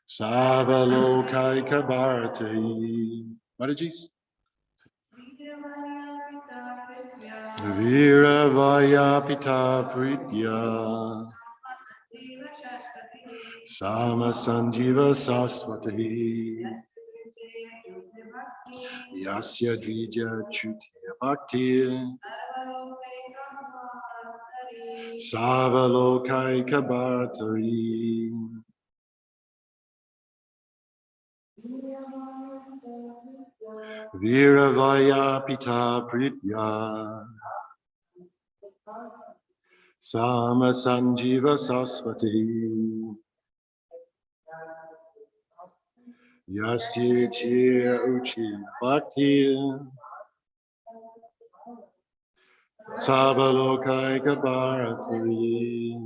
Savalokaika Bharati. Madhujis? Viravaya Pita Pritya Sama Sanjiva Saswati Yasya Dvija Chutya Bhakti Savalokaika Bharati. Viravaya Pita Pritya Sama Sanjiva Saswati Yasya Chir Uchi Bhakti Savalokaika Bharati.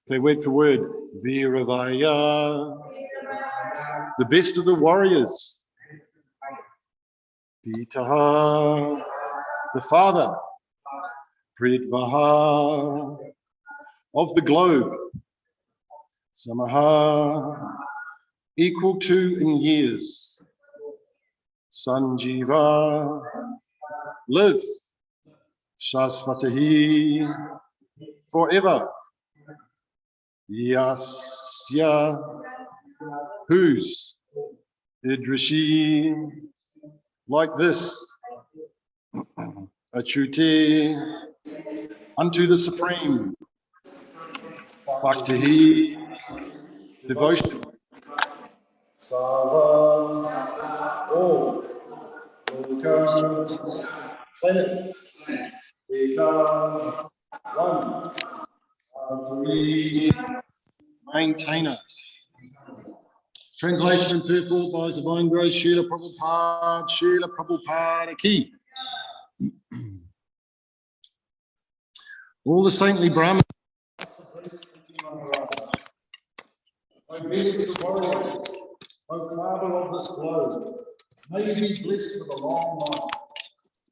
Okay, word for word. Viravaya, the best of the warriors. Pitaha, the father. Pritvaha, of the globe. Samaha, equal to in years. Sanjiva, live. Shasvatahi, forever. Yasya, whose? Idrishi, like this. Achuti, unto the Supreme. Bhakti, devotion. Sava, all. Loka, planets. Eka, one. Atari, maintainer. Translation in purport by His Divine Grace, Srila Prabhupada Ki. All the saintly Brahmanas, O best of the warriors, O Father of this globe, may you be blessed with a long life.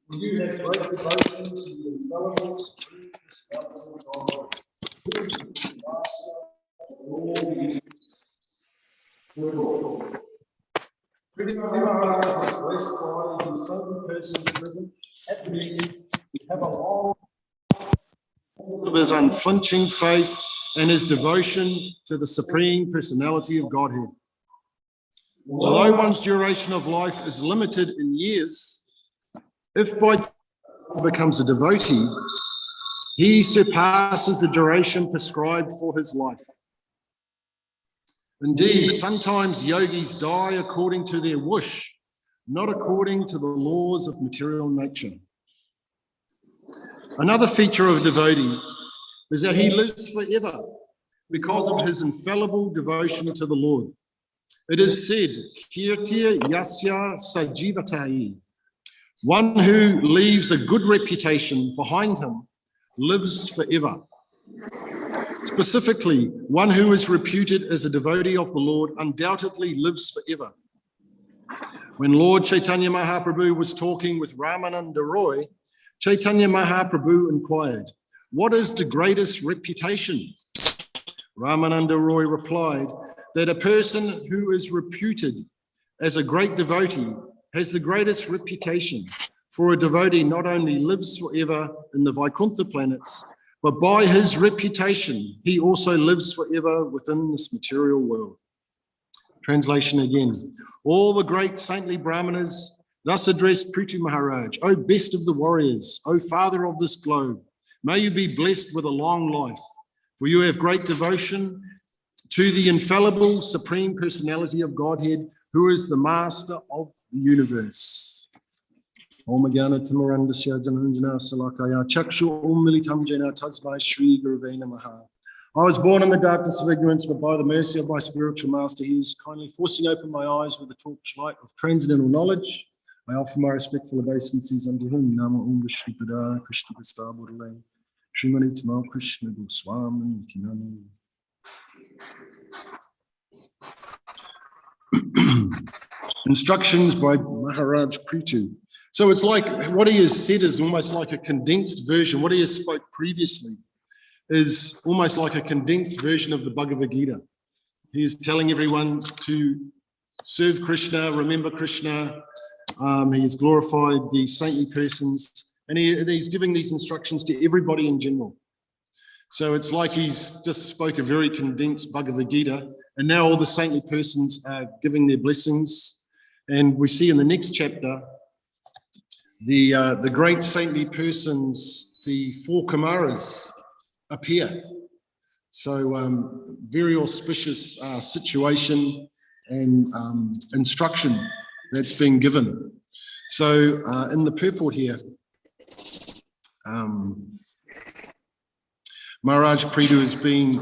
For you have great devotion to the infallible supreme personality of God, who is the master of all the world. Pretty Maharaj is blessed by and so many persons present at the meeting. We have a long of his unflinching faith and his devotion to the Supreme Personality of Godhead. Although one's duration of life is limited in years, if by becomes a devotee, he surpasses the duration prescribed for his life. Indeed, sometimes yogis die according to their wish, not according to the laws of material nature. Another feature of a devotee is that he lives forever because of his infallible devotion to the Lord. It is said, Kirtiya Yasya Sajivatai, one who leaves a good reputation behind him lives forever. Specifically, one who is reputed as a devotee of the Lord undoubtedly lives forever. When Lord Chaitanya Mahaprabhu was talking with Ramananda Roy, Chaitanya Mahaprabhu inquired, "What is the greatest reputation?" Ramananda Roy replied that a person who is reputed as a great devotee has the greatest reputation, for a devotee not only lives forever in the Vaikuntha planets, but by his reputation, he also lives forever within this material world. Translation again. All the great saintly Brahmanas thus addressed Prithu Maharaj, "O best of the warriors, O father of this globe, may you be blessed with a long life, for you have great devotion to the infallible Supreme Personality of Godhead, who is the master of the universe." Om Jnana Timirandasya Jananjana Salakaya Chakshu Om Militam Jena Tasmai Shri Gurave Namaha. I was born in the darkness of ignorance, but by the mercy of my spiritual master, he is kindly forcing open my eyes with the torchlight of transcendental knowledge. I offer my respectful obeisances unto him. Nama Om Vishnu Pada Krishna Prasta Burle Srimani Tamal Krishna Goswami Tinani. Instructions by Maharaj Prithu. So it's like what he has said is almost like a condensed version, what he has spoke previously. is almost like a condensed version of the Bhagavad Gita. He is telling everyone to serve Krishna, remember Krishna. He has glorified the saintly persons, and he's giving these instructions to everybody in general. So it's like he's just spoke a very condensed Bhagavad Gita, and now all the saintly persons are giving their blessings. And we see in the next chapter, the great saintly persons, the four Kumaras, appear. So very auspicious situation and instruction that's being given. So in the purport here, Maharaj Prithu is being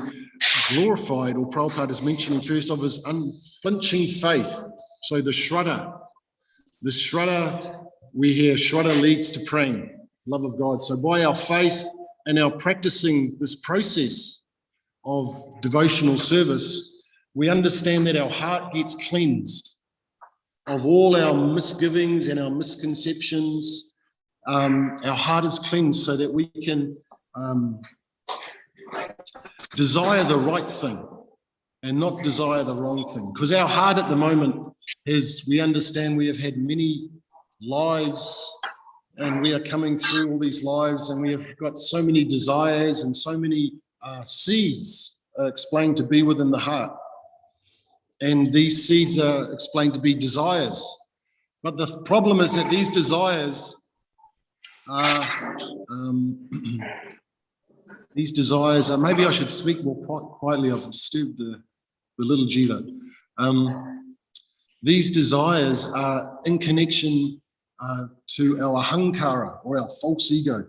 glorified, or Prabhupada is mentioning first of his unflinching faith. So the Shraddha, we hear Shraddha leads to praying, love of God. So by our faith and our practicing this process of devotional service, we understand that our heart gets cleansed of all our misgivings and our misconceptions. Our heart is cleansed so that we can desire the right thing and not desire the wrong thing. Because our heart at the moment is, we understand we have had many lives and we are coming through all these lives, and we have got so many desires and so many seeds explained to be within the heart. And these seeds are explained to be desires. But the problem is that these desires are, maybe I should speak more quietly, I've disturbed the little jiva. These desires are in connection to our ahankara, or our false ego.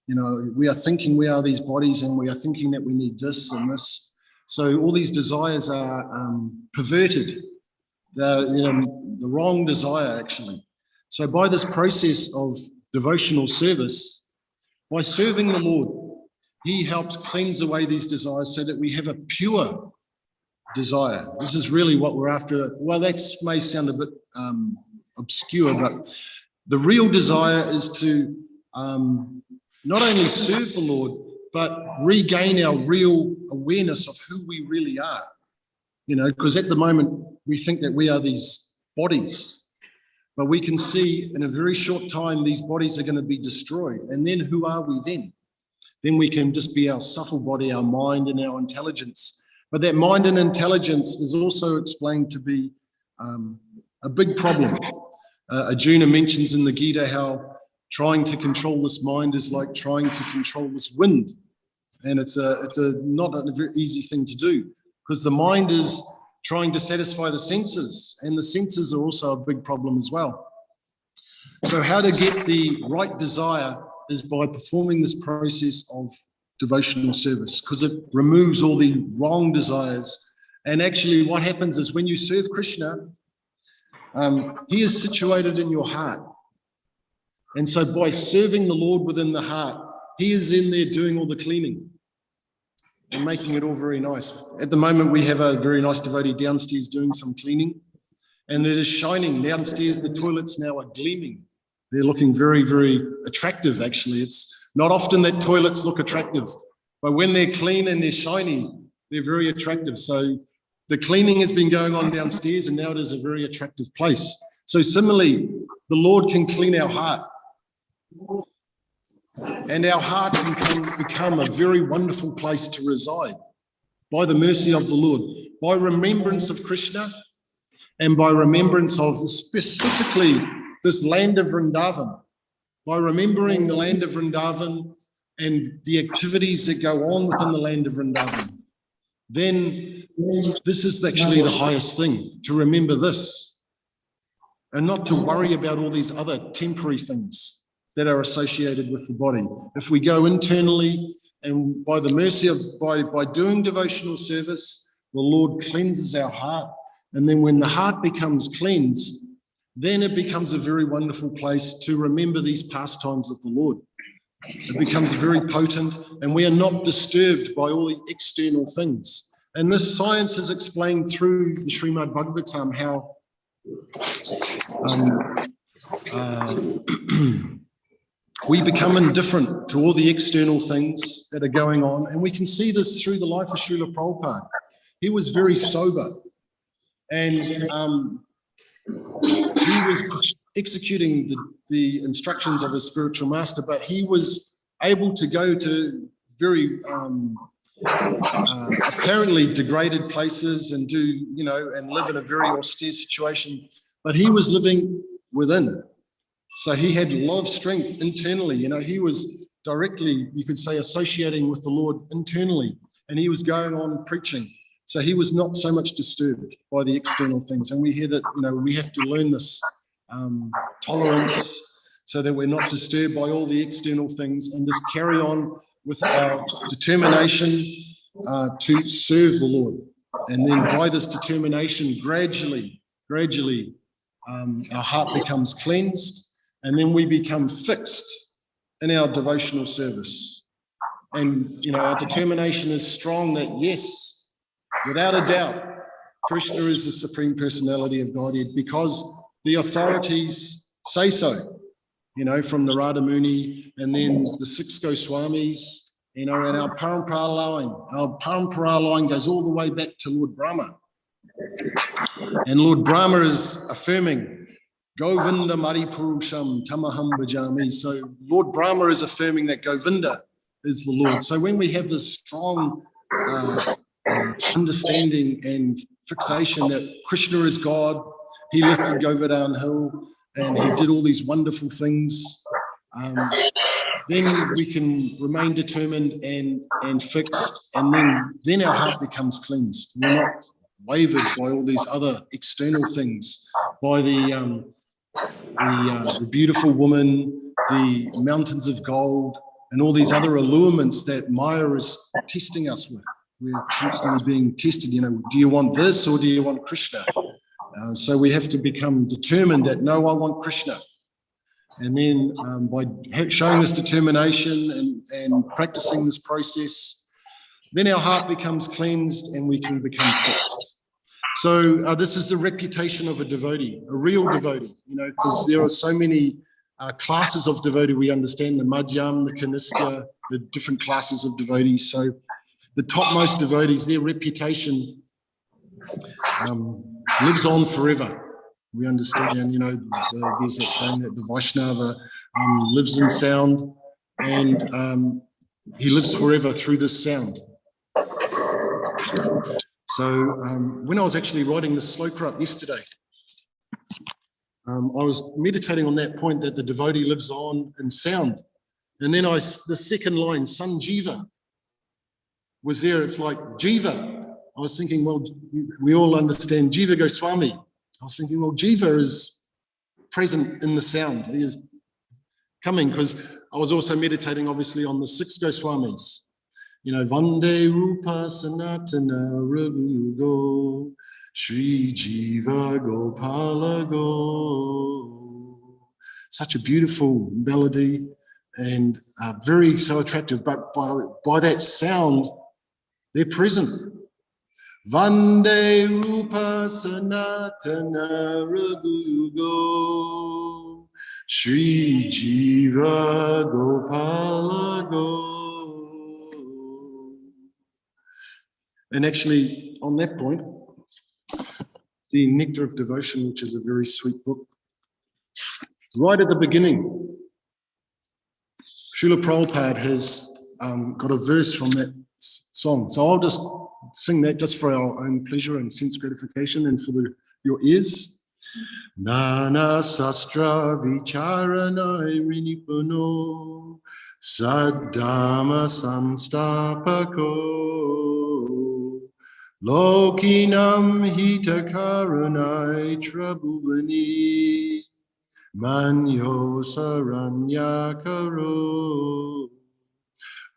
You know, we are thinking we are these bodies, and we are thinking that we need this and this. So all these desires are perverted. They're, the wrong desire, actually. So by this process of devotional service, by serving the Lord, he helps cleanse away these desires so that we have a pure desire. This is really what we're after. Well, that may sound a bit obscure, but the real desire is to not only serve the Lord, but regain our real awareness of who we really are. Because at the moment we think that we are these bodies, but we can see in a very short time these bodies are going to be destroyed. And then who are we then? Then we can just be our subtle body, our mind and our intelligence. But that mind and intelligence is also explained to be a big problem. Arjuna mentions in the Gita how trying to control this mind is like trying to control this wind. And it's not a very easy thing to do, because the mind is trying to satisfy the senses, and the senses are also a big problem as well. So how to get the right desire is by performing this process of devotional service, because it removes all the wrong desires. And actually what happens is when you serve Krishna, he is situated in your heart. And so by serving the Lord within the heart, he is in there doing all the cleaning and making it all very nice. At the moment, we have a very nice devotee downstairs doing some cleaning, and it is shining. Downstairs, the toilets now are gleaming. They're looking very, very attractive, actually. It's not often that toilets look attractive, but when they're clean and they're shiny, they're very attractive. So the cleaning has been going on downstairs, and now it is a very attractive place. So similarly, the Lord can clean our heart, and our heart can become a very wonderful place to reside by the mercy of the Lord, by remembrance of Krishna, and by remembrance of specifically this land of Vrindavan. By remembering the land of Vrindavan and the activities that go on within the land of Vrindavan, then this is actually the highest thing, to remember this and not to worry about all these other temporary things that are associated with the body. If we go internally, and by the mercy of, by doing devotional service, the Lord cleanses our heart. And then when the heart becomes cleansed, then it becomes a very wonderful place to remember these pastimes of the Lord. It becomes very potent, and we are not disturbed by all the external things. And this science is explained through the Srimad Bhagavatam, how we become indifferent to all the external things that are going on. And we can see this through the life of Srila Prabhupada. He was very sober, and he was executing the instructions of his spiritual master, but he was able to go to very apparently degraded places and do, and live in a very austere situation. But he was living within. So he had a lot of strength internally. He was directly, you could say, associating with the Lord internally, and he was going on preaching. So he was not so much disturbed by the external things. And we hear that, we have to learn this tolerance so that we're not disturbed by all the external things, and just carry on with our determination to serve the Lord. And then by this determination, gradually, our heart becomes cleansed, and then we become fixed in our devotional service. And, our determination is strong that, yes, without a doubt, Krishna is the Supreme Personality of Godhead, because the authorities say so, from the Radha Muni, and then the 6 Goswamis, and our Parampara line. Our Parampara line goes all the way back to Lord Brahma. And Lord Brahma is affirming, Govinda Maripurusham Tamaham Bhajami. So Lord Brahma is affirming that Govinda is the Lord. So when we have this strong understanding and fixation that Krishna is God, he lifted Govardhan Hill and he did all these wonderful things, then we can remain determined and fixed, and then our heart becomes cleansed. We're not wavered by all these other external things, by the beautiful woman, the mountains of gold, and all these other allurements that Maya is testing us with. We're constantly being tested, do you want this or do you want Krishna? So we have to become determined that, no, I want Krishna. And then by showing this determination and practicing this process, then our heart becomes cleansed and we can become fixed. So this is the reputation of a devotee, a real devotee, because there are so many classes of devotee. We understand the Madhyam, the Kanistya, the different classes of devotees. So the topmost devotees, their reputation lives on forever. We understand, there's that saying that the Vaishnava lives in sound, and he lives forever through this sound. So when I was actually writing the sloka up yesterday, I was meditating on that point that the devotee lives on in sound. And then the second line, Sanjiva, was there. It's like Jiva. I was thinking, well, we all understand Jiva Goswami. I was thinking, well, Jiva is present in the sound. He is coming, because I was also meditating, obviously, on the 6 Goswamis. Vande Rupa Sanatana Raghugo, Shri Jiva Gopala Go. Such a beautiful melody and very so attractive, but by that sound, they're present. Vande Rupa Sanatana Raghugo, Shri Jiva Gopala Go. And actually, on that point, the Nectar of Devotion, which is a very sweet book, right at the beginning, Srila Prabhupada has got a verse from that song. So I'll just sing that just for our own pleasure and sense gratification and for your ears. Nana Sastra Vicharanai Rinipano Saddhama Samstapako Lokinam Hitakarunai Trabhuvani Manyo Saranyakaro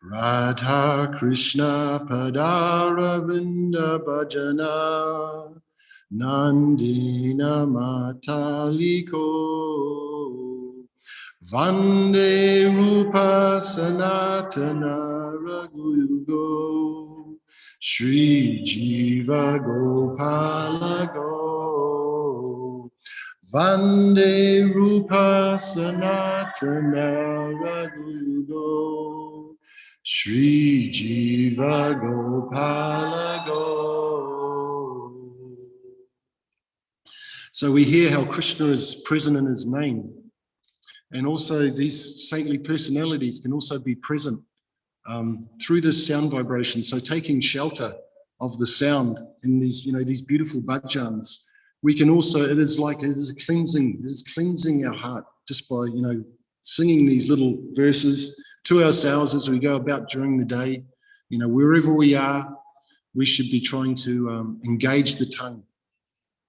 Radha Krishna Padaravinda Bhajana Nandina Mataliko Vande Rupa Sanatana Raghugo Shri Jiva Gopala Go Vande Rupa Sanatana Raghugo Shri Jiva Gopala Go. So we hear how Krishna is present in his name. And also these saintly personalities can also be present through this sound vibration. So taking shelter of the sound in these, these beautiful bhajans, we can also, it is cleansing our heart just by, singing these little verses to ourselves as we go about during the day. Wherever we are, we should be trying to engage the tongue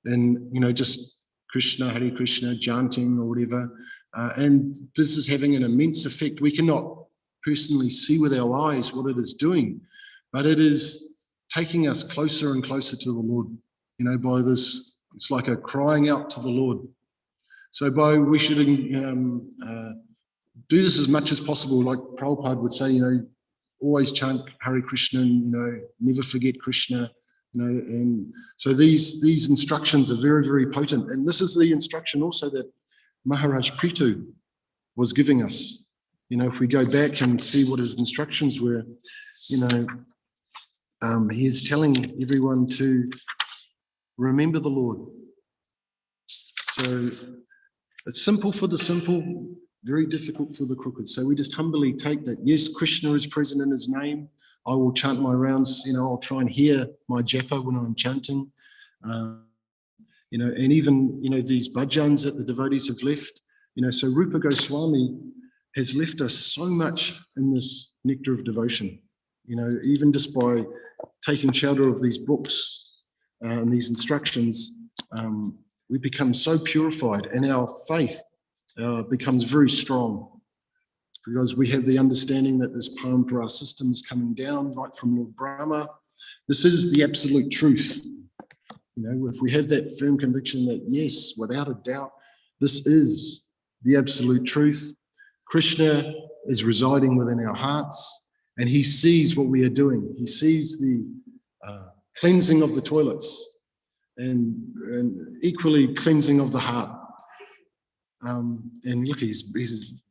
and, just Krishna, Hare Krishna, chanting or whatever. And this is having an immense effect. We cannot personally see with our eyes what it is doing, but it is taking us closer and closer to the Lord, by this, it's like a crying out to the Lord. So we should do this as much as possible, like Prabhupada would say, always chant Hare Krishna, never forget Krishna, and so these instructions are very, very potent. And this is the instruction also that Maharaj Prithu was giving us. If we go back and see what his instructions were, he is telling everyone to remember the Lord. So it's simple for the simple, very difficult for the crooked. So we just humbly take that. Yes, Krishna is present in his name. I will chant my rounds. I'll try and hear my japa when I'm chanting. And even, these bhajans that the devotees have left, so Rupa Goswami has left us so much in this nectar of devotion, even just by taking shelter of these books and these instructions, we become so purified and our faith becomes very strong because we have the understanding that this parampara system is coming down right from Lord Brahma. This is the absolute truth. If we have that firm conviction that, yes, without a doubt, this is the absolute truth. Krishna is residing within our hearts and he sees what we are doing. He sees the cleansing of the toilets and equally cleansing of the heart. And look, he's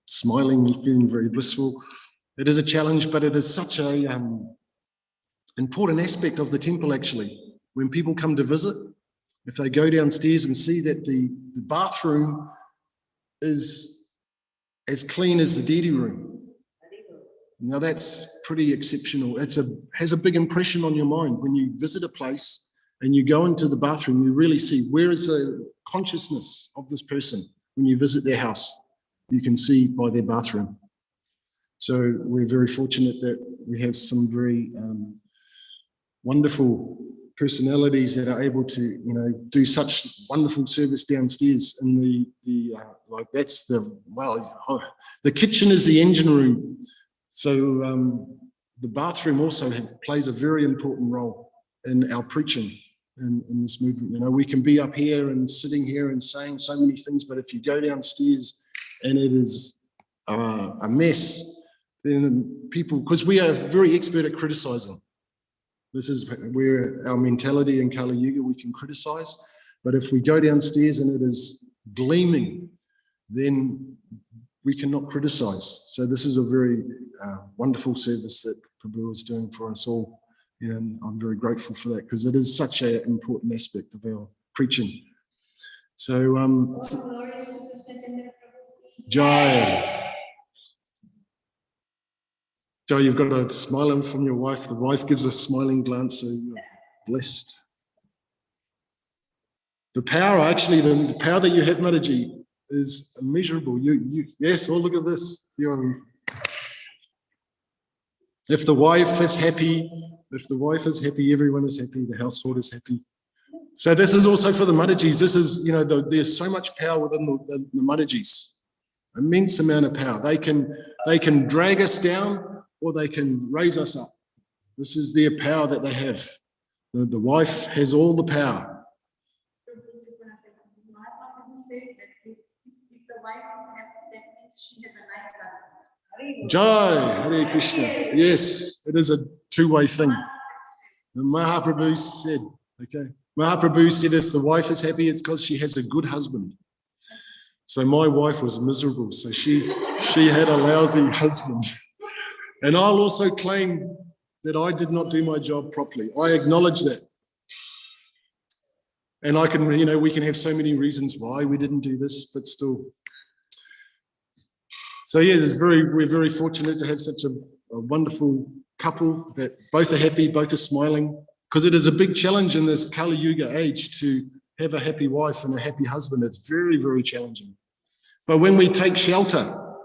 smiling, feeling very blissful. It is a challenge, but it is such a important aspect of the temple, actually. When people come to visit, if they go downstairs and see that the bathroom is as clean as the deity room, now that's pretty exceptional. Has a big impression on your mind. When you visit a place and you go into the bathroom, you really see where is the consciousness of this person. When you visit their house, you can see by their bathroom. So we're very fortunate that we have some very wonderful personalities that are able to, do such wonderful service downstairs in the kitchen is the engine room. So the bathroom also plays a very important role in our preaching in this movement. We can be up here and sitting here and saying so many things, but if you go downstairs and it is a mess, then people, because we are very expert at criticizing. This is where our mentality in Kali Yuga, we can criticize. But if we go downstairs and it is gleaming, then we cannot criticize. So this is a very wonderful service that Prabhu is doing for us all. And I'm very grateful for that because it is such an important aspect of our preaching. So, Jai. Joe, you've got a smiling from your wife. The wife gives a smiling glance, so you're blessed. The power, actually, the power that you have, Mataji, is immeasurable. Yes, oh, look at this. If the wife is happy, everyone is happy, the household is happy. So this is also for the Matajis. This is, there's so much power within the Matajis. Immense amount of power. They can drag us down, or they can raise us up. This is their power that they have. The wife has all the power. Jai, Hare Krishna. Yes, it is a two-way thing. The Mahaprabhu said, if the wife is happy, it's because she has a good husband. So my wife was miserable. So she had a lousy husband. And I'll also claim that I did not do my job properly. I acknowledge that. And I can, we can have so many reasons why we didn't do this, but still. So yeah, we're very fortunate to have such a wonderful couple that both are happy, both are smiling, because it is a big challenge in this Kali Yuga age to have a happy wife and a happy husband. It's very, very challenging. But when we take shelter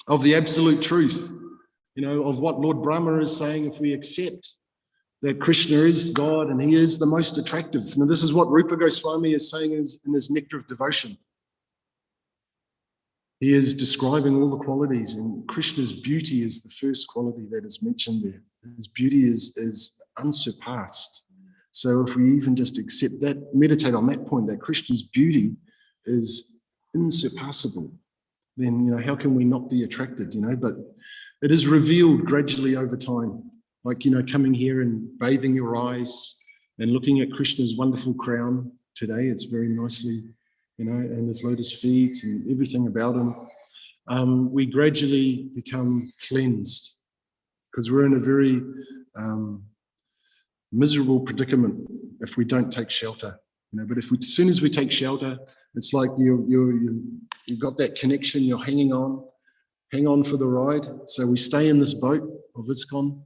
of the absolute truth, of what Lord Brahma is saying, if we accept that Krishna is God and he is the most attractive. Now, this is what Rupa Goswami is saying in his Nectar of Devotion. He is describing all the qualities, and Krishna's beauty is the first quality that is mentioned there. His beauty is unsurpassed. So if we even just accept that, meditate on that point, that Krishna's beauty is unsurpassable, then, how can we not be attracted, But it is revealed gradually over time, like, coming here and bathing your eyes and looking at Krishna's wonderful crown today. It's very nicely, and his lotus feet and everything about him. We gradually become cleansed because we're in a very miserable predicament if we don't take shelter. But as soon as we take shelter, it's like you've got that connection, you're hanging on for the ride. So we stay in this boat of ISKCON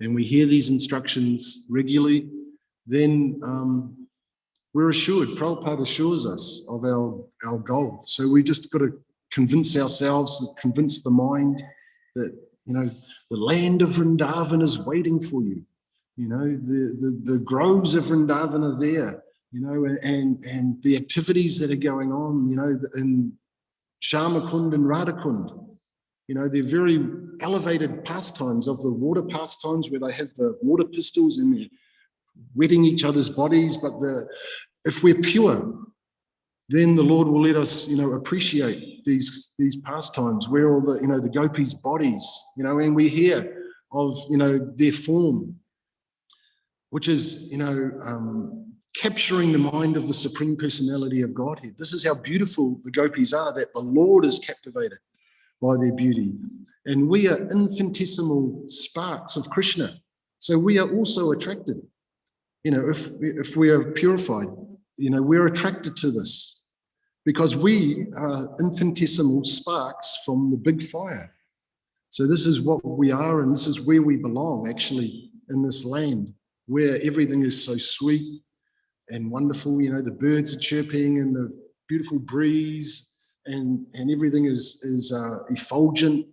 and we hear these instructions regularly, then we're assured, Prabhupada assures us of our goal. So we just got to convince ourselves, convince the mind that, the land of Vrindavan is waiting for you. The groves of Vrindavan are there, and the activities that are going on, in Shamakund and Radhakund. They're very elevated pastimes of the water pastimes where they have the water pistols and they're wetting each other's bodies. But if we're pure, then the Lord will let us, appreciate these pastimes where all the gopis' bodies, and we hear of, their form, which is, capturing the mind of the Supreme Personality of Godhead. This is how beautiful the gopis are, that the Lord is captivated by their beauty. And we are infinitesimal sparks of Krishna. So we are also attracted. If we are purified, we're attracted to this because we are infinitesimal sparks from the big fire. So this is what we are, and this is where we belong, actually, in this land where everything is so sweet and wonderful. The birds are chirping and the beautiful breeze, and everything is effulgent.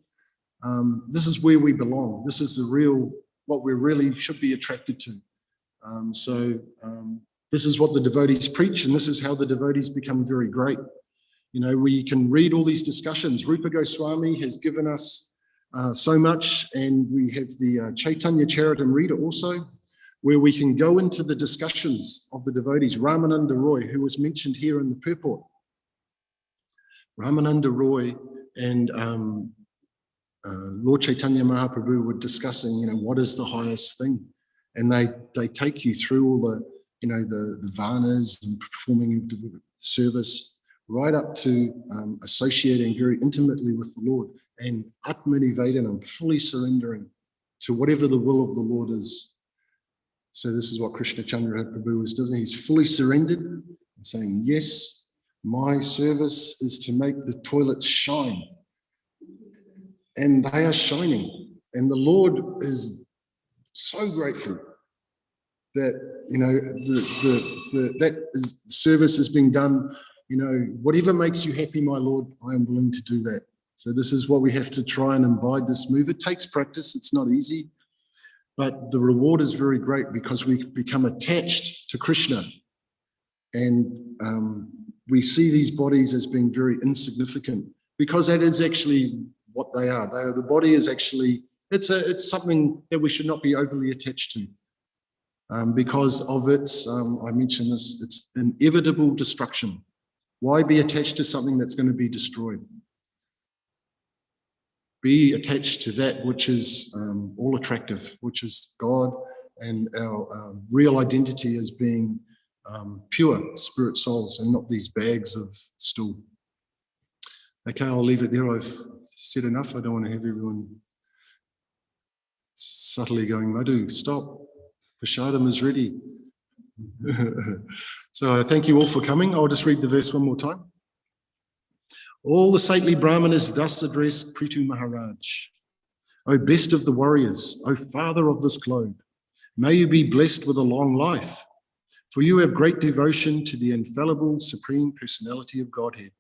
This is where we belong. This is what we really should be attracted to. This is what the devotees preach, and this is how the devotees become very great. We can read all these discussions. Rupa Goswami has given us so much, and we have the Chaitanya Charitamrita also, where we can go into the discussions of the devotees. Ramananda Roy, who was mentioned here in the purport. Ramananda Roy and Lord Chaitanya Mahaprabhu were discussing, what is the highest thing? And they take you through all the, the varnas and performing service, right up to associating very intimately with the Lord and Atmani Vedanam, fully surrendering to whatever the will of the Lord is. So this is what Krishna Chandra Prabhu was doing. He's fully surrendered and saying, yes, my service is to make the toilets shine. And they are shining. And the Lord is so grateful that, that service is being done. Whatever makes you happy, my Lord, I am willing to do that. So this is what we have to try and imbibe this move. It takes practice. It's not easy. But the reward is very great because we become attached to Krishna. And we see these bodies as being very insignificant because that is actually what they are. The body is actually, it's something that we should not be overly attached to because of its, I mentioned this, its inevitable destruction. Why be attached to something that's going to be destroyed? Be attached to that which is all attractive, which is God and our real identity as being pure spirit souls and not these bags of stool. Okay, I'll leave it there. I've said enough. I don't want to have everyone subtly going, Madhu, stop. Prashadam is ready. So I thank you all for coming. I'll just read the verse one more time. All the saintly Brahmanas thus addressed Prithu Maharaj. O best of the warriors, O father of this globe, may you be blessed with a long life, for you have great devotion to the infallible Supreme Personality of Godhead,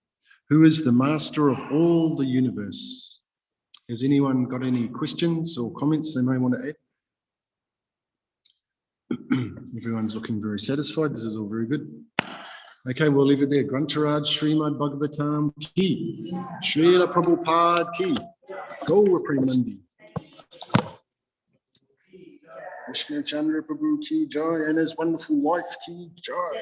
who is the master of all the universe. Has anyone got any questions or comments they may want to add? Everyone's looking very satisfied. This is all very good. Okay, we'll leave it there. Grantharaj Srimad Bhagavatam Ki, Srila Prabhupada Ki, Gaura Premanandi. Krishna Chandra Prabhu Ki Jai and his wonderful wife Ki Jai.